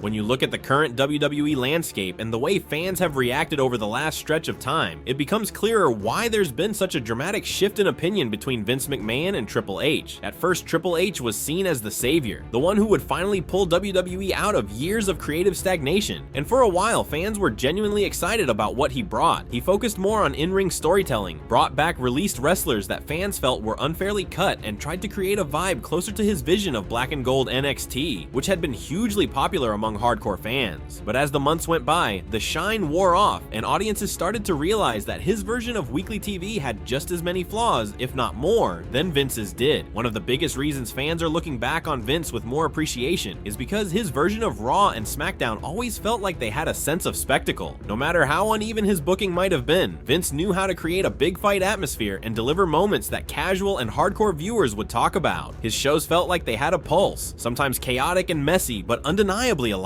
When you look at the current WWE landscape and the way fans have reacted over the last stretch of time, it becomes clearer why there's been such a dramatic shift in opinion between Vince McMahon and Triple H. At first, Triple H was seen as the savior, the one who would finally pull WWE out of years of creative stagnation, and for a while fans were genuinely excited about what he brought. He focused more on in-ring storytelling, brought back released wrestlers that fans felt were unfairly cut, and tried to create a vibe closer to his vision of black and gold NXT, which had been hugely popular among hardcore fans. But as the months went by, the shine wore off, and audiences started to realize that his version of weekly TV had just as many flaws, if not more, than Vince's did. One of the biggest reasons fans are looking back on Vince with more appreciation is because his version of Raw and Smackdown always felt like they had a sense of spectacle. No matter how uneven his booking might have been, Vince knew how to create a big fight atmosphere and deliver moments that casual and hardcore viewers would talk about. His shows felt like they had a pulse, sometimes chaotic and messy, but undeniably alive.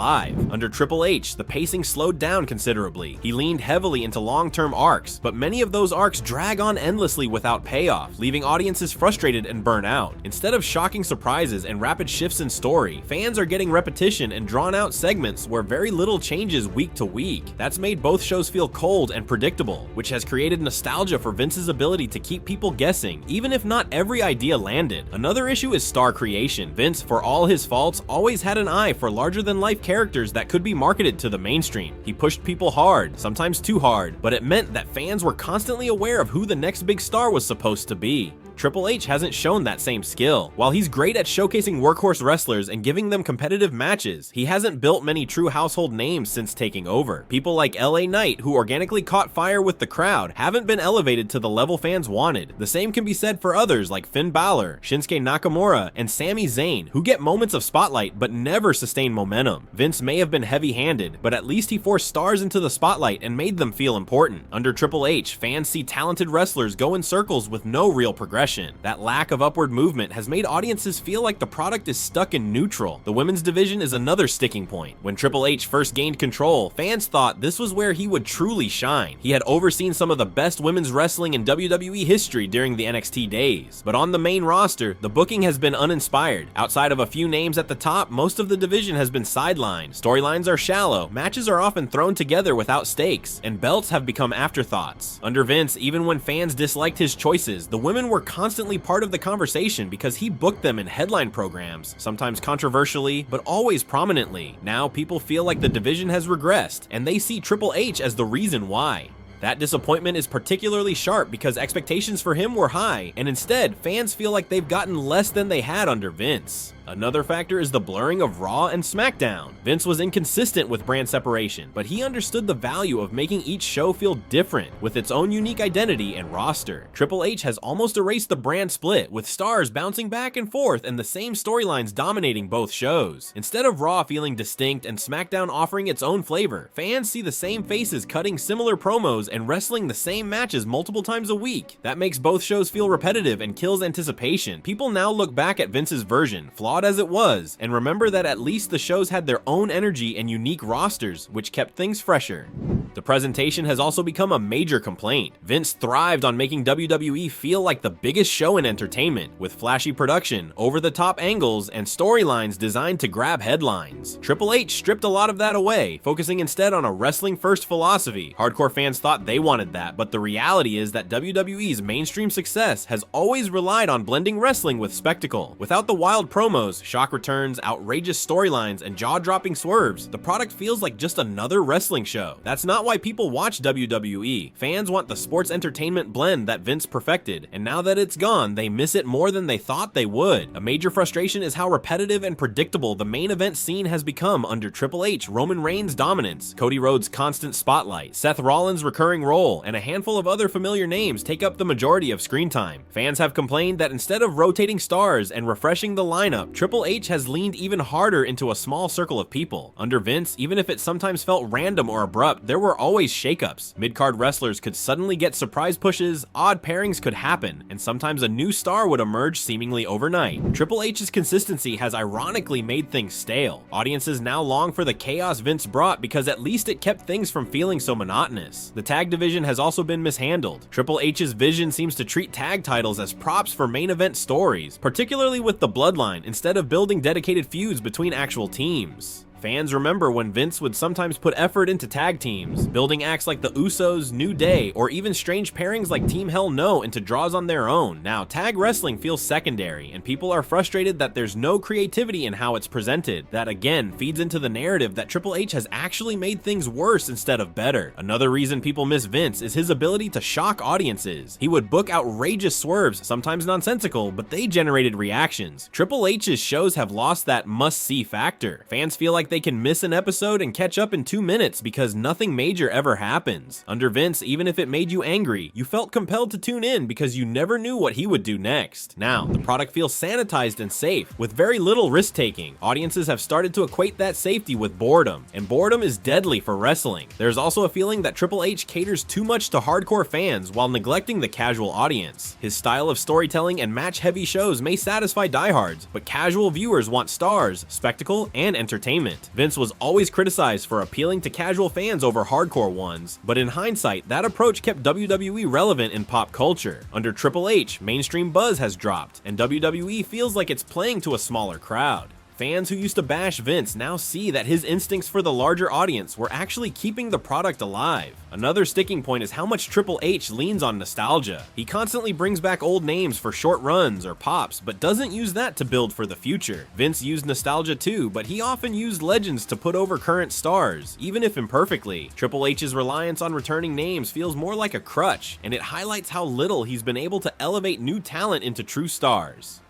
Under Triple H, the pacing slowed down considerably. He leaned heavily into long-term arcs, but many of those arcs drag on endlessly without payoff, leaving audiences frustrated and burnt out. Instead of shocking surprises and rapid shifts in story, fans are getting repetition and drawn-out segments where very little changes week to week. That's made both shows feel cold and predictable, which has created nostalgia for Vince's ability to keep people guessing, even if not every idea landed. Another issue is star creation. Vince, for all his faults, always had an eye for larger-than-life characters that could be marketed to the mainstream. He pushed people hard, sometimes too hard, but it meant that fans were constantly aware of who the next big star was supposed to be. Triple H hasn't shown that same skill. While he's great at showcasing workhorse wrestlers and giving them competitive matches, he hasn't built many true household names since taking over. People like LA Knight, who organically caught fire with the crowd, haven't been elevated to the level fans wanted. The same can be said for others like Finn Balor, Shinsuke Nakamura, and Sami Zayn, who get moments of spotlight but never sustain momentum. Vince may have been heavy-handed, but at least he forced stars into the spotlight and made them feel important. Under Triple H, fans see talented wrestlers go in circles with no real progression. That lack of upward movement has made audiences feel like the product is stuck in neutral. The women's division is another sticking point. When Triple H first gained control, fans thought this was where he would truly shine. He had overseen some of the best women's wrestling in WWE history during the NXT days. But on the main roster, the booking has been uninspired. Outside of a few names at the top, most of the division has been sidelined. Storylines are shallow, matches are often thrown together without stakes, and belts have become afterthoughts. Under Vince, even when fans disliked his choices, the women were constantly part of the conversation because he booked them in headline programs, sometimes controversially, but always prominently. Now people feel like the division has regressed, and they see Triple H as the reason why. That disappointment is particularly sharp because expectations for him were high, and instead, fans feel like they've gotten less than they had under Vince. Another factor is the blurring of Raw and Smackdown. Vince was inconsistent with brand separation, but he understood the value of making each show feel different, with its own unique identity and roster. Triple H has almost erased the brand split, with stars bouncing back and forth and the same storylines dominating both shows. Instead of Raw feeling distinct and Smackdown offering its own flavor, fans see the same faces cutting similar promos and wrestling the same matches multiple times a week. That makes both shows feel repetitive and kills anticipation. People now look back at Vince's version, flawed as it was, and remember that at least the shows had their own energy and unique rosters, which kept things fresher. The presentation has also become a major complaint. Vince thrived on making WWE feel like the biggest show in entertainment, with flashy production, over-the-top angles, and storylines designed to grab headlines. Triple H stripped a lot of that away, focusing instead on a wrestling-first philosophy. Hardcore fans thought they wanted that, but the reality is that WWE's mainstream success has always relied on blending wrestling with spectacle. Without the wild promos, shock returns, outrageous storylines, and jaw-dropping swerves, the product feels like just another wrestling show. That's not why people watch WWE. Fans want the sports entertainment blend that Vince perfected, and now that it's gone, they miss it more than they thought they would. A major frustration is how repetitive and predictable the main event scene has become under Triple H, Roman Reigns' dominance, Cody Rhodes' constant spotlight, Seth Rollins' recurring role, and a handful of other familiar names take up the majority of screen time. Fans have complained that instead of rotating stars and refreshing the lineup, Triple H has leaned even harder into a small circle of people. Under Vince, even if it sometimes felt random or abrupt, there were always shakeups. Mid-card wrestlers could suddenly get surprise pushes, odd pairings could happen, and sometimes a new star would emerge seemingly overnight. Triple H's consistency has ironically made things stale. Audiences now long for the chaos Vince brought because at least it kept things from feeling so monotonous. The tag division has also been mishandled. Triple H's vision seems to treat tag titles as props for main event stories, particularly with the Bloodline, instead of building dedicated feuds between actual teams. Fans remember when Vince would sometimes put effort into tag teams, building acts like the Usos, New Day, or even strange pairings like Team Hell No into draws on their own. Now, tag wrestling feels secondary, and people are frustrated that there's no creativity in how it's presented. That again feeds into the narrative that Triple H has actually made things worse instead of better. Another reason people miss Vince is his ability to shock audiences. He would book outrageous swerves, sometimes nonsensical, but they generated reactions. Triple H's shows have lost that must-see factor. Fans feel like they can miss an episode and catch up in 2 minutes because nothing major ever happens. Under Vince, even if it made you angry, you felt compelled to tune in because you never knew what he would do next. Now, the product feels sanitized and safe, with very little risk-taking. Audiences have started to equate that safety with boredom, and boredom is deadly for wrestling. There's also a feeling that Triple H caters too much to hardcore fans while neglecting the casual audience. His style of storytelling and match-heavy shows may satisfy diehards, but casual viewers want stars, spectacle, and entertainment. Vince was always criticized for appealing to casual fans over hardcore ones, but in hindsight, that approach kept WWE relevant in pop culture. Under Triple H, mainstream buzz has dropped, and WWE feels like it's playing to a smaller crowd. Fans who used to bash Vince now see that his instincts for the larger audience were actually keeping the product alive. Another sticking point is how much Triple H leans on nostalgia. He constantly brings back old names for short runs or pops, but doesn't use that to build for the future. Vince used nostalgia too, but he often used legends to put over current stars, even if imperfectly. Triple H's reliance on returning names feels more like a crutch, and it highlights how little he's been able to elevate new talent into true stars.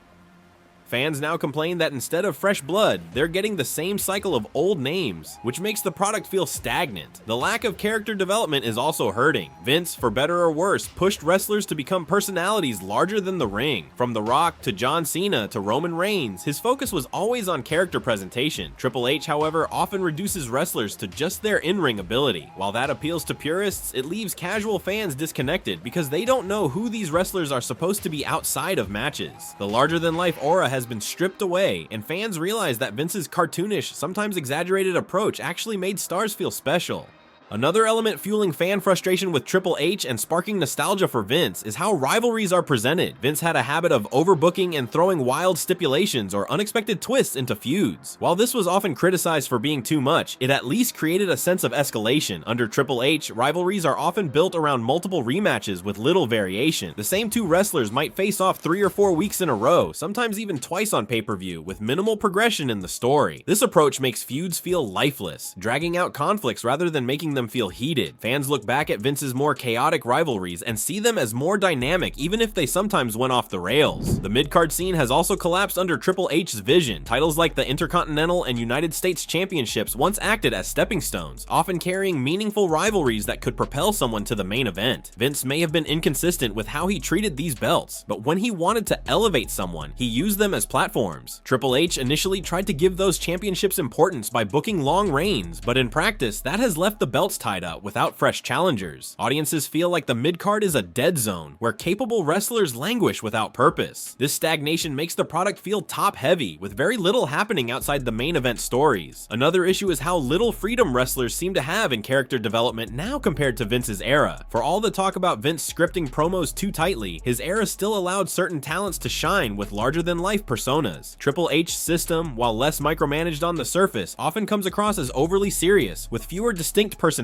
Fans now complain that instead of fresh blood, they're getting the same cycle of old names, which makes the product feel stagnant. The lack of character development is also hurting. Vince, for better or worse, pushed wrestlers to become personalities larger than the ring. From The Rock to John Cena to Roman Reigns, his focus was always on character presentation. Triple H, however, often reduces wrestlers to just their in-ring ability. While that appeals to purists, it leaves casual fans disconnected because they don't know who these wrestlers are supposed to be outside of matches. The larger-than-life aura has been stripped away, and fans realize that Vince's cartoonish, sometimes exaggerated approach actually made stars feel special. Another element fueling fan frustration with Triple H and sparking nostalgia for Vince is how rivalries are presented. Vince had a habit of overbooking and throwing wild stipulations or unexpected twists into feuds. While this was often criticized for being too much, it at least created a sense of escalation. Under Triple H, rivalries are often built around multiple rematches with little variation. The same two wrestlers might face off 3 or 4 weeks in a row, sometimes even twice on pay-per-view, with minimal progression in the story. This approach makes feuds feel lifeless, dragging out conflicts rather than making them feel heated. Fans look back at Vince's more chaotic rivalries and see them as more dynamic, even if they sometimes went off the rails. The mid-card scene has also collapsed under Triple H's vision. Titles like the Intercontinental and United States Championships once acted as stepping stones, often carrying meaningful rivalries that could propel someone to the main event. Vince may have been inconsistent with how he treated these belts, but when he wanted to elevate someone, he used them as platforms. Triple H initially tried to give those championships importance by booking long reigns, but in practice, that has left the belts tied up without fresh challengers. Audiences feel like the mid-card is a dead zone, where capable wrestlers languish without purpose. This stagnation makes the product feel top-heavy, with very little happening outside the main event stories. Another issue is how little freedom wrestlers seem to have in character development now compared to Vince's era. For all the talk about Vince scripting promos too tightly, his era still allowed certain talents to shine with larger-than-life personas. Triple H's system, while less micromanaged on the surface, often comes across as overly serious, with fewer distinct personalities.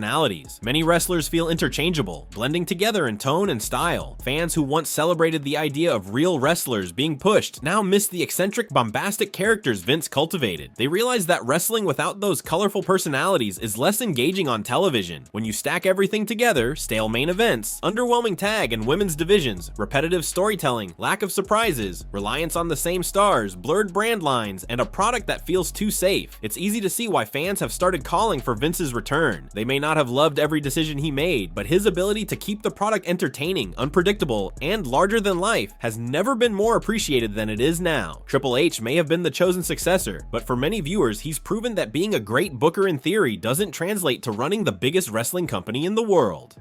Many wrestlers feel interchangeable, blending together in tone and style. Fans who once celebrated the idea of real wrestlers being pushed now miss the eccentric, bombastic characters Vince cultivated. They realize that wrestling without those colorful personalities is less engaging on television. When you stack everything together, stale main events, underwhelming tag and women's divisions, repetitive storytelling, lack of surprises, reliance on the same stars, blurred brand lines, and a product that feels too safe, it's easy to see why fans have started calling for Vince's return. They may not have loved every decision he made, but his ability to keep the product entertaining, unpredictable, and larger than life has never been more appreciated than it is now. Triple H may have been the chosen successor, but for many viewers, he's proven that being a great booker in theory doesn't translate to running the biggest wrestling company in the world.